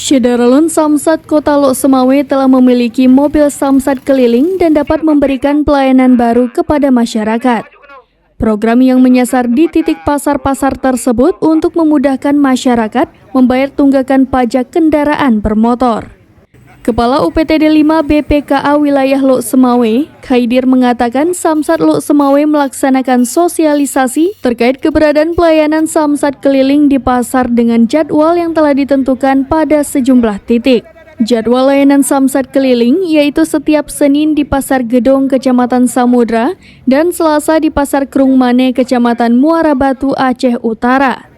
Syederalun Samsat Kota Lok Semawe telah memiliki mobil Samsat keliling dan dapat memberikan pelayanan baru kepada masyarakat. Program yang menyasar di titik pasar-pasar tersebut untuk memudahkan masyarakat membayar tunggakan pajak kendaraan bermotor. Kepala UPTD 5 BPKA Wilayah Lok Semawe, Khaidir mengatakan Samsat Lok Semawe melaksanakan sosialisasi terkait keberadaan pelayanan Samsat keliling di pasar dengan jadwal yang telah ditentukan pada sejumlah titik. Jadwal layanan Samsat keliling yaitu setiap Senin di Pasar Gedong, Kecamatan Samudra, dan Selasa di Pasar Krung Mane, Kecamatan Muara Batu, Aceh Utara.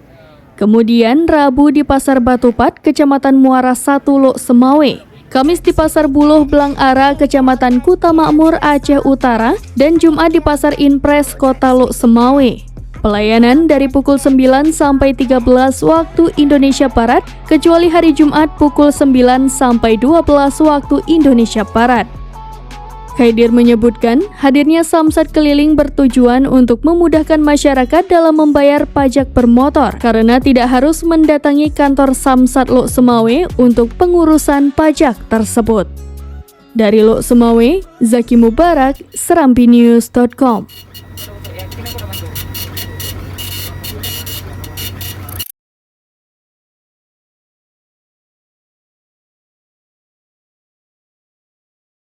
Kemudian Rabu di Pasar Batupat, Kecamatan Muara 1, Lok Semawe. Kamis di Pasar Buloh Blang Ara, Kecamatan Kuta Makmur, Aceh Utara, dan Jumat di Pasar Inpres, Kota Lok Semawe. Pelayanan dari pukul 9 sampai 13 waktu Indonesia Barat, kecuali hari Jumat pukul 9 sampai 12 waktu Indonesia Barat. Khaidir menyebutkan, hadirnya Samsat keliling bertujuan untuk memudahkan masyarakat dalam membayar pajak bermotor karena tidak harus mendatangi kantor Samsat Lok Semawe untuk pengurusan pajak tersebut. Dari Lok Semawe, Zaki Mubarak, serambinews.com.